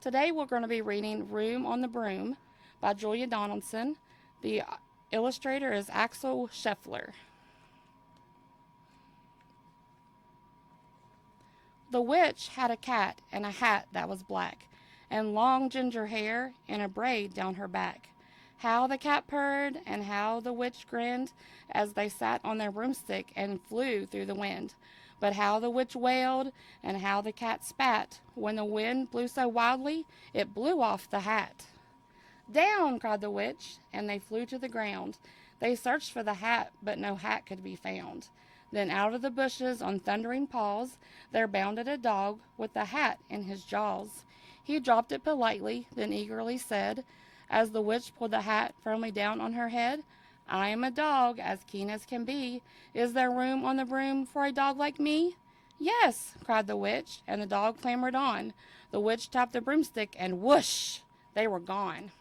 Today we're going to be reading Room on the Broom by Julia Donaldson. The illustrator is Axel Scheffler. The witch had a cat and a hat that was black, and long ginger hair and a braid down her back. How the cat purred and how the witch grinned as they sat on their broomstick and flew through the wind. But how the witch wailed and how the cat spat when the wind blew so wildly it blew off the hat. Down, cried the witch, and they flew to the ground. They searched for the hat, but no hat could be found. Then out of the bushes on thundering paws there bounded a dog with the hat in his jaws. He dropped it politely, then eagerly said, as the witch pulled the hat firmly down on her head, I am a dog, as keen as can be. Is there room on the broom for a dog like me? Yes, cried the witch, and the dog clambered on. The witch tapped the broomstick, and whoosh, they were gone.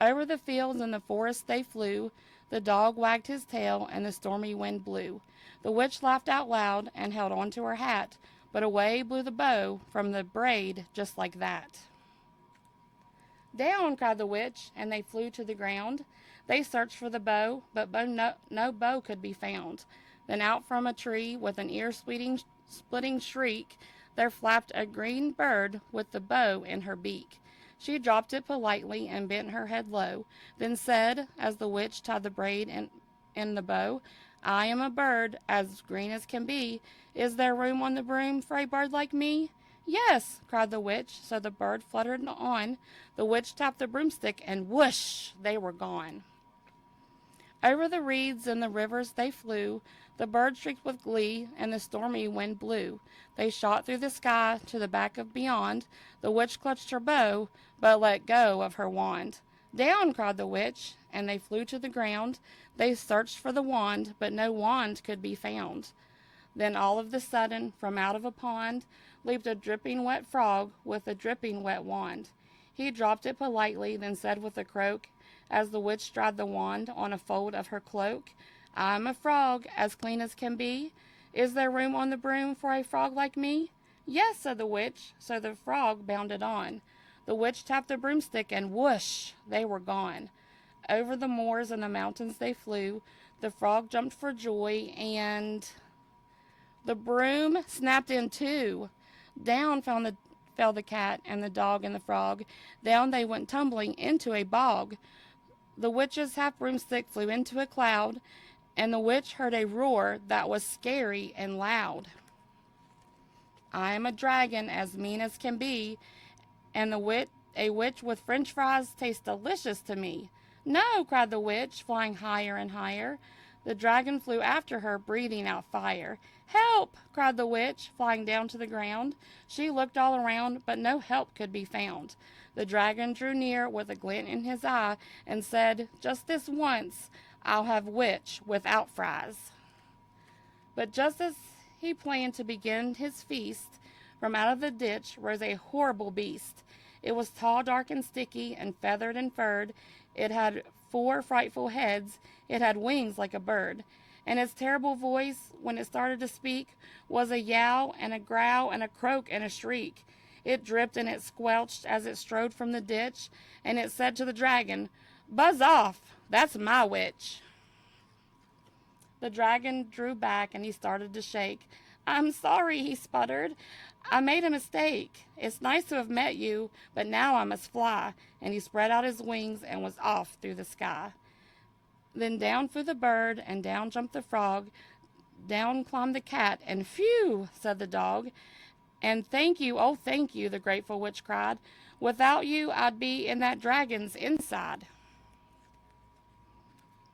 Over the fields and the forest they flew. The dog wagged his tail, and the stormy wind blew. The witch laughed out loud and held on to her hat, but away blew the bow from the braid just like that. Down, cried the witch, and they flew to the ground. They searched for the bow, but no bow could be found. Then out from a tree, with an ear-splitting shriek, there flapped a green bird with the bow in her beak. She dropped it politely and bent her head low, then said, as the witch tied the braid in the bow, I am a bird, as green as can be. Is there room on the broom for a bird like me? Yes, cried the witch, so the bird fluttered on. The witch tapped the broomstick, and whoosh, they were gone. Over the reeds and the rivers they flew. The bird shrieked with glee, and the stormy wind blew. They shot through the sky to the back of beyond. The witch clutched her bow, but let go of her wand. Down, cried the witch, and they flew to the ground. They searched for the wand, but no wand could be found. Then all of the sudden, from out of a pond, leaped a dripping wet frog with a dripping wet wand. He dropped it politely, then said with a croak, as the witch dried the wand on a fold of her cloak, I'm a frog, as clean as can be. Is there room on the broom for a frog like me? Yes, said the witch, so the frog bounded on. The witch tapped the broomstick, and whoosh, they were gone. Over the moors and the mountains they flew. The frog jumped for joy, and the broom snapped in two. Down fell the cat and the dog and the frog. Down they went tumbling into a bog. The witch's half broomstick flew into a cloud, and the witch heard a roar that was scary and loud. I am a dragon, as mean as can be, and a witch with french fries tastes delicious to me. No, cried the witch, flying higher and higher. The dragon flew after her, breathing out fire. Help, cried the witch, flying down to the ground. She looked all around, but no help could be found. The dragon drew near with a glint in his eye and said, just this once, I'll have witch without fries. But just as he planned to begin his feast, from out of the ditch rose a horrible beast. It was tall, dark, and sticky, and feathered and furred. It had 4 frightful heads. It had wings like a bird. And its terrible voice, when it started to speak, was a yowl and a growl and a croak and a shriek. It dripped and it squelched as it strode from the ditch, and it said to the dragon, Buzz off, that's my witch. The dragon drew back and he started to shake. I'm sorry, he sputtered. I made a mistake. It's nice to have met you, but now I must fly. And he spread out his wings and was off through the sky. Then down flew the bird, and down jumped the frog. Down climbed the cat, and phew, said the dog. And thank you, oh thank you, the grateful witch cried. Without you, I'd be in that dragon's inside.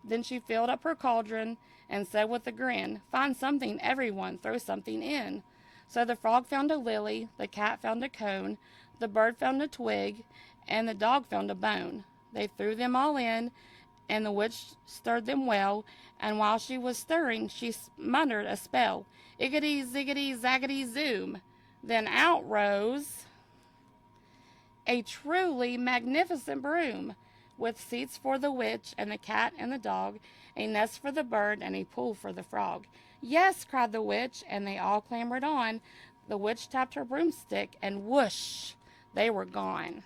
Then she filled up her cauldron and said with a grin, Find something, everyone, throw something in. So the frog found a lily, the cat found a cone, the bird found a twig, and the dog found a bone. They threw them all in, and the witch stirred them well, and while she was stirring, she muttered a spell, Iggity, ziggity, zaggity, zoom. Then out rose a truly magnificent broom, with seats for the witch and the cat and the dog, a nest for the bird and a pool for the frog. Yes, cried the witch, and they all clambered on. The witch tapped her broomstick, and whoosh, they were gone.